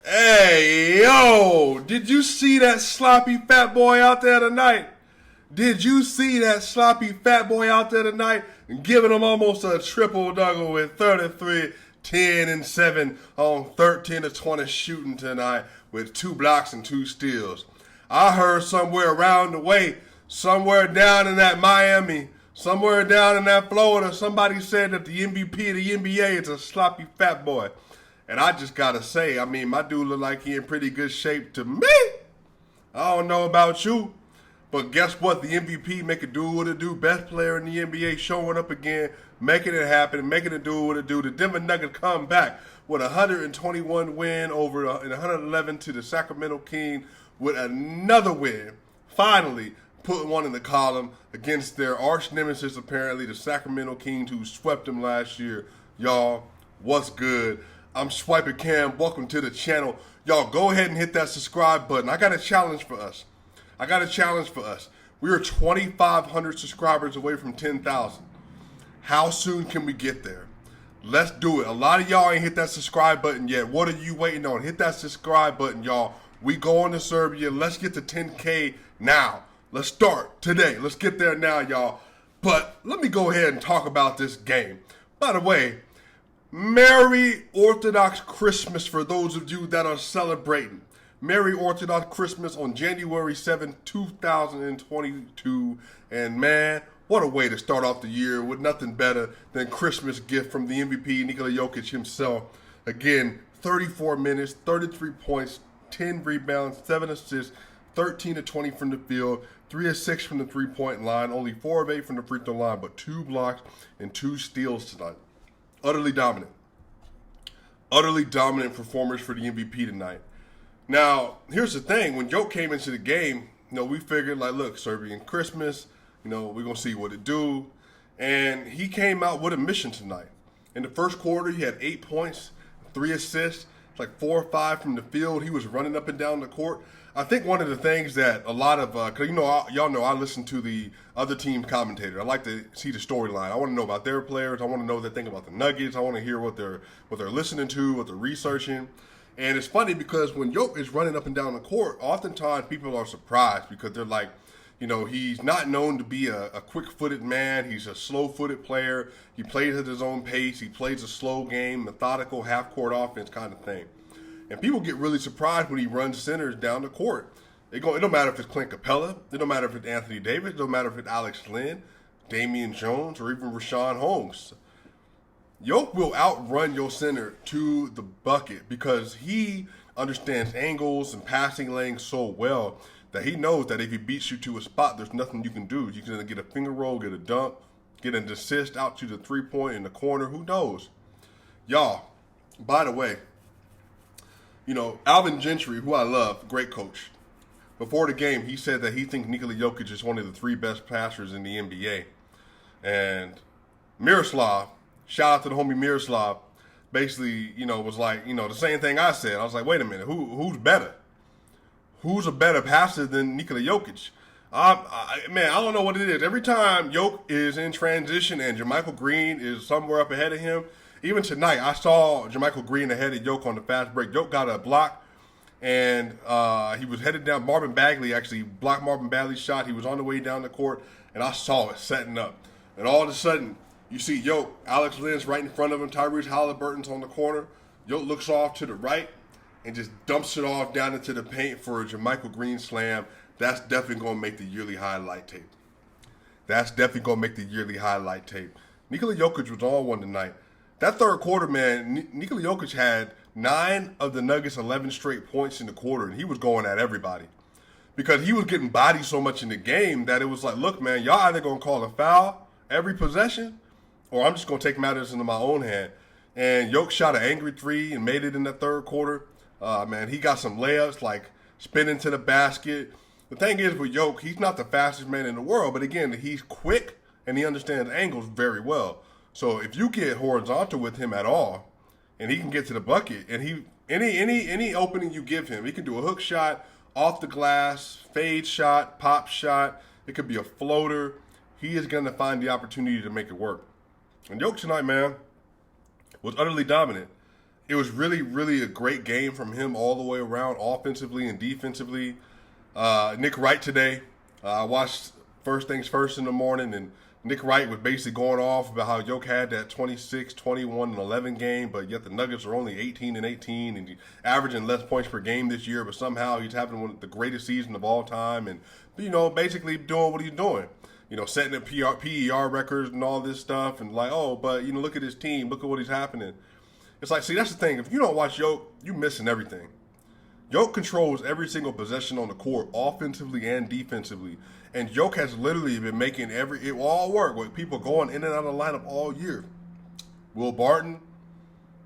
Hey, yo, did you see that sloppy fat boy out there tonight? Did you see that sloppy fat boy out there tonight? Giving him almost a triple-double with 33, 10, and 7 on 13 to 20 shooting tonight with 2 blocks and 2 steals. I heard somewhere around the way, somewhere down in that Miami, somewhere down in that Florida, somebody said that the MVP of the NBA is a sloppy fat boy. And I just gotta say, I mean, my dude look like he in pretty good shape to me. I don't know about you, but guess what? The MVP make it do what it do. Best player in the NBA showing up again, making it happen, making it do what it do. The Denver Nuggets come back with a 121 win over and 111 to the Sacramento Kings with another win. Finally, putting one in the column against their arch nemesis, apparently, the Sacramento Kings, who swept them last year. Y'all, what's good? I'm SwipaCam. Welcome to the channel. Y'all, go ahead and hit that subscribe button. I got a challenge for us. We are 2,500 subscribers away from 10,000. How soon can we get there? Let's do it. A lot of y'all ain't hit that subscribe button yet. What are you waiting on? Hit that subscribe button, y'all. We going to Serbia. Let's get to 10K now. Let's start today. Let's get there now, y'all. But let me go ahead and talk about this game. By the way, Merry Orthodox Christmas for those of you that are celebrating. Merry Orthodox Christmas on January 7, 2022. And man, what a way to start off the year with nothing better than Christmas gift from the MVP, Nikola Jokic himself. Again, 34 minutes, 33 points, 10 rebounds, 7 assists, 13 to 20 from the field, 3 of 6 from the three-point line, only 4 of 8 from the free throw line, but 2 blocks and 2 steals tonight. Utterly dominant performance for the MVP tonight. Now, here's the thing. When Jokic came into the game, we figured, like, look, Serbian Christmas, we're going to see what it do. And he came out with a mission tonight. In the first quarter, he had 8 points, 3 assists, like 4 or 5 from the field. He was running up and down the court. I think one of the things that a lot of, because y'all know I listen to the other team commentator. I like to see the storyline. I want to know about their players. I want to know what they think about the Nuggets. I want to hear what they're listening to, what they're researching. And it's funny because when Jokic is running up and down the court, oftentimes people are surprised because they're like, he's not known to be a quick-footed man. He's a slow-footed player. He plays at his own pace. He plays a slow game, methodical, half-court offense kind of thing. And people get really surprised when he runs centers down the court. It don't matter if it's Clint Capella. It don't matter if it's Anthony Davis. It don't matter if it's Alex Lynn, Damian Jones, or even Rashawn Holmes. Jokic will outrun your center to the bucket because he understands angles and passing lanes so well that he knows that if he beats you to a spot, there's nothing you can do. You can get a finger roll, get a dunk, get an assist out to the three-point in the corner. Who knows? Y'all, by the way, Alvin Gentry, who I love, great coach. Before the game, he said that he thinks Nikola Jokic is one of the 3 best passers in the NBA. And Miroslav, shout out to the homie Miroslav, basically, was like, the same thing I said. I was like, wait a minute, who's better? Who's a better passer than Nikola Jokic? Man, I don't know what it is. Every time Jokic is in transition and JaMychal Green is somewhere up ahead of him, even tonight, I saw JaMychal Green ahead of Jokic on the fast break. Jokic got a block, and he was headed down. Marvin Bagley actually blocked Marvin Bagley's shot. He was on the way down the court, and I saw it setting up. And all of a sudden, you see Jokic, Alex Lynn's right in front of him. Tyrese Halliburton's on the corner. Jokic looks off to the right and just dumps it off down into the paint for a JaMychal Green slam. That's definitely going to make the yearly highlight tape. Nikola Jokic was on one tonight. That third quarter, man, Nikola Jokic had 9 of the Nuggets' 11 straight points in the quarter, and he was going at everybody. Because he was getting bodied so much in the game that it was like, look, man, y'all either going to call a foul every possession, or I'm just going to take matters into my own hand. And Jokic shot an angry 3 and made it in the third quarter. Man, he got some layups, like spinning to the basket. The thing is with Jokic, he's not the fastest man in the world, but again, he's quick, and he understands angles very well. So if you get horizontal with him at all, and he can get to the bucket, and any opening you give him, he can do a hook shot, off the glass, fade shot, pop shot. It could be a floater. He is going to find the opportunity to make it work. And Jokic tonight, man, was utterly dominant. it was really, really a great game from him all the way around, offensively and defensively. Nick Wright today, I watched First Things First in the morning, and Nick Wright was basically going off about how Jokic had that 26, 21, and 11 game, but yet the Nuggets are only 18 and 18, and he's averaging less points per game this year, but somehow he's having one of the greatest season of all time, and, basically doing what he's doing. Setting the PER records and all this stuff, and like, oh, but, look at his team, look at what he's happening. It's like, see, that's the thing. If you don't watch Jokic, you're missing everything. Jokic controls every single possession on the court, offensively and defensively. And Jokic has literally been making it all work with people going in and out of the lineup all year. Will Barton,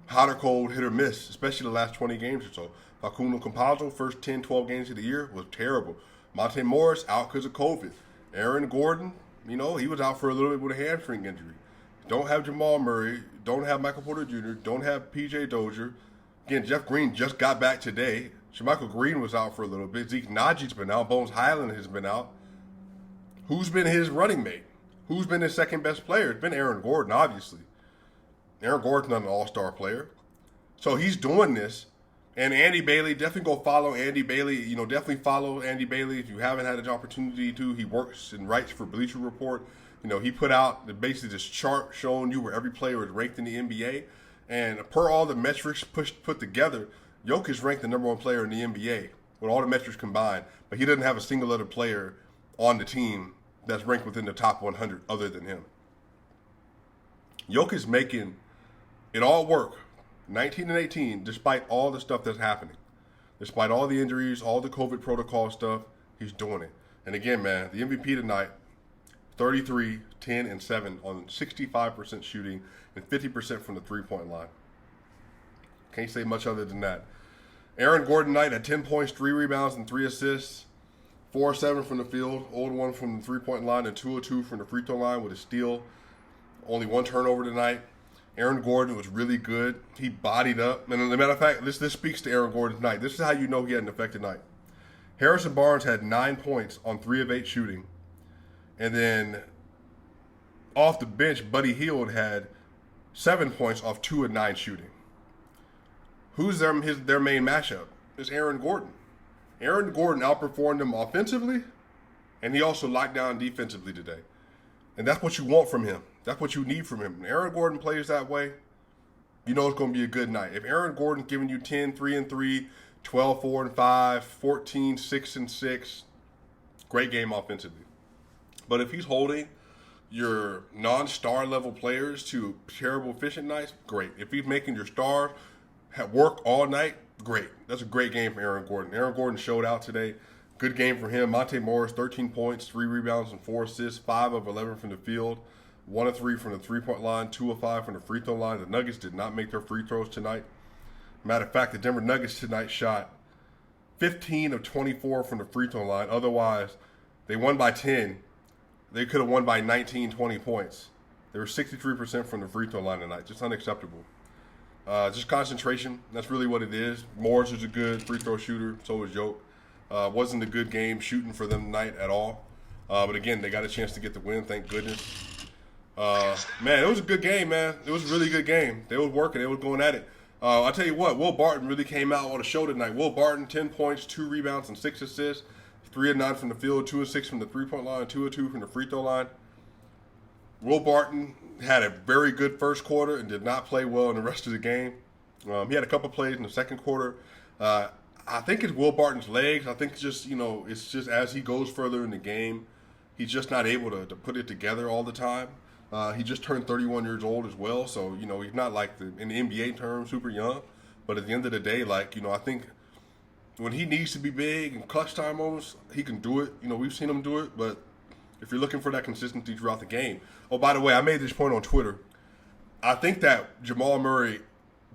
hot or cold, hit or miss, especially the last 20 games or so. Facundo Campazzo, first 10, 12 games of the year, was terrible. Monte Morris, out because of COVID. Aaron Gordon, he was out for a little bit with a hamstring injury. Don't have Jamal Murray. Don't have Michael Porter Jr. Don't have P.J. Dozier. Again, Jeff Green just got back today. Shamichael Green was out for a little bit. Zeke Nnaji's been out. Bones Highland has been out. Who's been his running mate? Who's been his second best player? It's been Aaron Gordon, obviously. Aaron Gordon's not an all-star player. So he's doing this. And Andy Bailey, definitely go follow Andy Bailey. Definitely follow Andy Bailey if you haven't had an opportunity to. He works and writes for Bleacher Report. He put out basically this chart showing you where every player is ranked in the NBA. And per all the metrics put together, Jokic is ranked the number one player in the NBA with all the metrics combined. But he doesn't have a single other player on the team that's ranked within the top 100 other than him. Jokic is making it all work. 19 and 18, despite all the stuff that's happening. Despite all the injuries, all the COVID protocol stuff, he's doing it. And again, man, the MVP tonight, 33, 10, and 7 on 65% shooting and 50% from the three-point line. Can't say much other than that. Aaron Gordon tonight had 10 points, 3 rebounds, and 3 assists. 4-7 from the field, 0-1 from the three-point line, and 2-2 from the free throw line with a steal. Only 1 turnover tonight. Aaron Gordon was really good. He bodied up. And as a matter of fact, this speaks to Aaron Gordon tonight. This is how you know he had an effective night. Harrison Barnes had 9 points on 3 of 8 shooting. And then off the bench, Buddy Hield had 7 points off 2 of 9 shooting. Who's their main matchup? It's Aaron Gordon. Aaron Gordon outperformed him offensively, and he also locked down defensively today. And that's what you want from him. That's what you need from him. When Aaron Gordon plays that way, you know it's going to be a good night. If Aaron Gordon's giving you 10, 3 and 3, 12, 4 and 5, 14, 6 and 6, great game offensively. But if he's holding your non-star level players to terrible efficient nights, great. If he's making your stars work all night, great. That's a great game for Aaron Gordon. Aaron Gordon showed out today. Good game for him. Monte Morris, 13 points, 3 rebounds, and 4 assists, 5 of 11 from the field, 1 of 3 from the three-point line, 2 of 5 from the free throw line. The Nuggets did not make their free throws tonight. Matter of fact, the Denver Nuggets tonight shot 15 of 24 from the free throw line. Otherwise, they won by 10. They could have won by 19, 20 points. They were 63% from the free throw line tonight. Just unacceptable. Just concentration. That's really what it is. Morris is a good free throw shooter. So was Jokic. Wasn't a good game shooting for them tonight at all. But again, they got a chance to get the win. Thank goodness. Man, it was a good game, man. It was a really good game. They was working. They was going at it. I'll tell you what, Will Barton really came out on the show tonight. Will Barton, 10 points, 2 rebounds, and 6 assists. 3 of 9 from the field, 2 of 6 from the three-point line, 2 of 2 from the free throw line. Will Barton had a very good first quarter and did not play well in the rest of the game. He had a couple plays in the second quarter. I think it's Will Barton's legs. I think it's just as he goes further in the game, he's just not able to put it together all the time. He just turned 31 years old as well, so he's not like in the NBA terms super young. But at the end of the day, I think when he needs to be big and clutch time moments, he can do it. We've seen him do it, but if you're looking for that consistency throughout the game. Oh, by the way, I made this point on Twitter. I think that Jamal Murray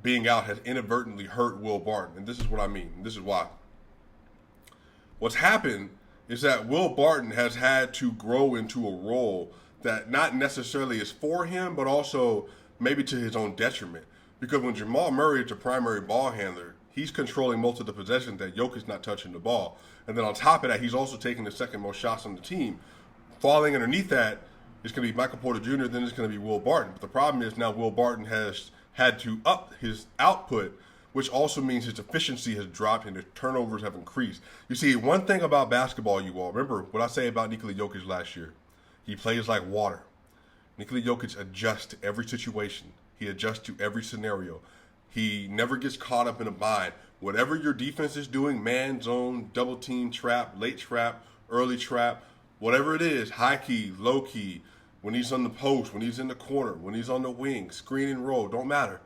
being out has inadvertently hurt Will Barton, and this is what I mean. This is why. What's happened is that Will Barton has had to grow into a role that not necessarily is for him, but also maybe to his own detriment. Because when Jamal Murray is the primary ball handler, he's controlling most of the possessions that Jokic's not touching the ball. And then on top of that, he's also taking the second most shots on the team. Falling underneath that is going to be Michael Porter Jr., then it's going to be Will Barton. But the problem is now Will Barton has had to up his output, which also means his efficiency has dropped and his turnovers have increased. You see, one thing about basketball, you all, remember what I say about Nikola Jokic last year. He plays like water. Nikola Jokic adjusts to every situation. He adjusts to every scenario. He never gets caught up in a bind. Whatever your defense is doing, man, zone, double team, trap, late trap, early trap, whatever it is, high key, low key, when he's on the post, when he's in the corner, when he's on the wing, screen and roll, don't matter.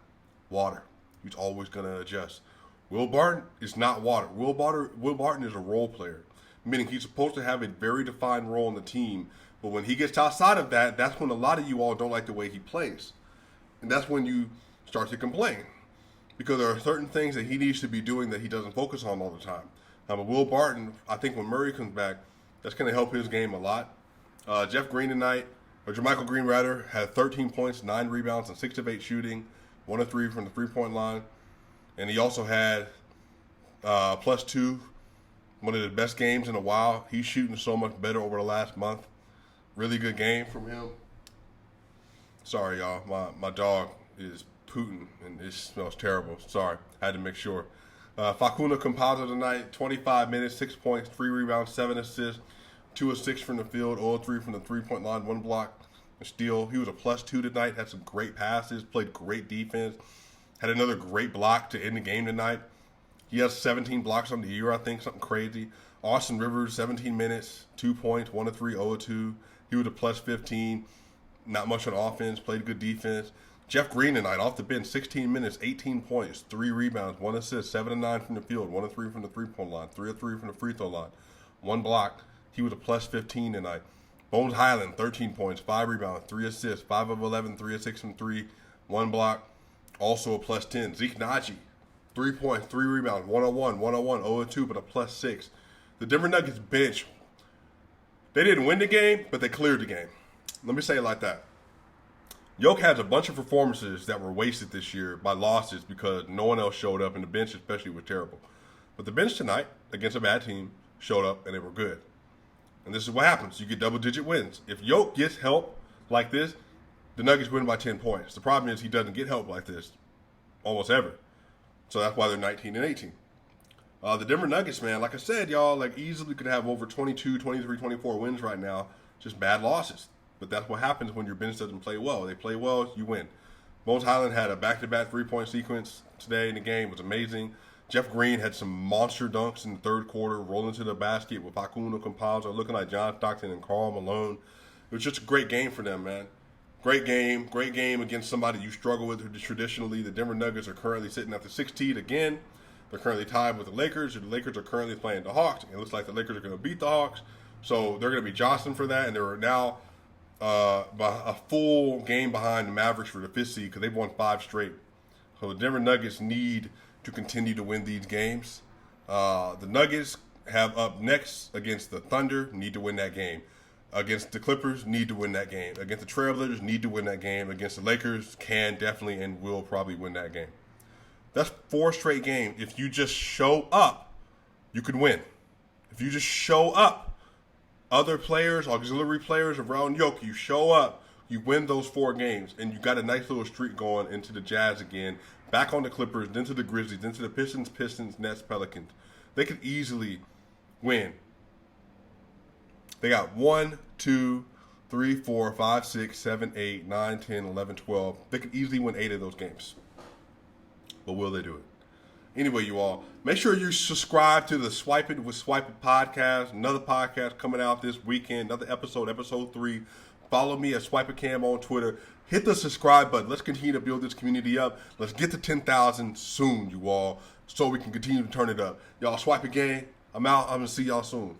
Water. He's always going to adjust. Will Barton is not water. Will Barton is a role player, meaning he's supposed to have a very defined role in the team. But when he gets outside of that, that's when a lot of you all don't like the way he plays. And that's when you start to complain. Because there are certain things that he needs to be doing that he doesn't focus on all the time. But Will Barton, I think when Murray comes back, that's going to help his game a lot. Jermichael Green rather, had 13 points, 9 rebounds, and 6 of 8 shooting, 1 of 3 from the three-point line. And he also had +2, one of the best games in a while. He's shooting so much better over the last month. Really good game from him. Sorry, y'all. My dog is Putin, and it smells terrible. Sorry, had to make sure. Facundo Campazzo tonight, 25 minutes, 6 points, 3 rebounds, 7 assists, 2 of 6 from the field, 0 of 3 from the three-point line, 1 block, a steal. He was a +2 tonight, had some great passes, played great defense, had another great block to end the game tonight. He has 17 blocks on the year, I think, something crazy. Austin Rivers, 17 minutes, 2 points, 1 of 3, 0 of 2. He was a +15, not much on offense, played good defense. Jeff Green tonight, off the bench, 16 minutes, 18 points, 3 rebounds, 1 assist, 7 of 9 from the field, 1 of 3 from the three-point line, 3 of 3 from the free throw line, 1 block. He was a +15 tonight. Bones Highland, 13 points, 5 rebounds, 3 assists, 5 of 11, 3 of 6 from 3, 1 block, also a +10. Zeke Nnaji, 3 points, 3 rebounds, 101, 101, 0 of 2, but a +6. The Denver Nuggets bench, they didn't win the game, but they cleared the game. Let me say it like that. Yoke has a bunch of performances that were wasted this year by losses because no one else showed up, and the bench especially was terrible. But the bench tonight, against a bad team, showed up, and they were good. And this is what happens. You get double-digit wins. If Yoke gets help like this, the Nuggets win by 10 points. The problem is he doesn't get help like this almost ever. So that's why they're 19 and 18. The Denver Nuggets, man, like I said, y'all, like easily could have over 22, 23, 24 wins right now. Just bad losses. But that's what happens when your bench doesn't play well. They play well, you win. Bones Highland had a back-to-back three-point sequence today in the game. It was amazing. Jeff Green had some monster dunks in the third quarter, rolling to the basket with Facundo Campazzo, looking like John Stockton and Karl Malone. It was just a great game for them, man. Great game against somebody you struggle with traditionally. The Denver Nuggets are currently sitting at the 6th seed again. They're currently tied with the Lakers. The Lakers are currently playing the Hawks. It looks like the Lakers are going to beat the Hawks. So they're going to be jostling for that, and they're now a full game behind the Mavericks for the 5th seed because they've won 5 straight. So the Denver Nuggets need to continue to win these games. The Nuggets have up next against the Thunder, need to win that game. Against the Clippers, need to win that game. Against the Trailblazers, need to win that game. Against the Lakers, can definitely and will probably win that game. That's 4 straight games. If you just show up, you can win. If you just show up, other players, auxiliary players around Yoke, you show up, you win those 4 games, and you got a nice little streak going into the Jazz again, back on the Clippers, then to the Grizzlies, then to the Pistons, Nets, Pelicans. They could easily win. They got 1, 2, 3, 4, 5, 6, 7, 8, 9, 10, 11, 12. They could easily win 8 of those games. But will they do it? Anyway, you all, make sure you subscribe to the Swipin with Swipin podcast. Another podcast coming out this weekend. Another episode 3. Follow me at SwipaCam on Twitter. Hit the subscribe button. Let's continue to build this community up. Let's get to 10,000 soon, you all, so we can continue to turn it up. Y'all, Swipin gang, I'm out. I'm going to see y'all soon.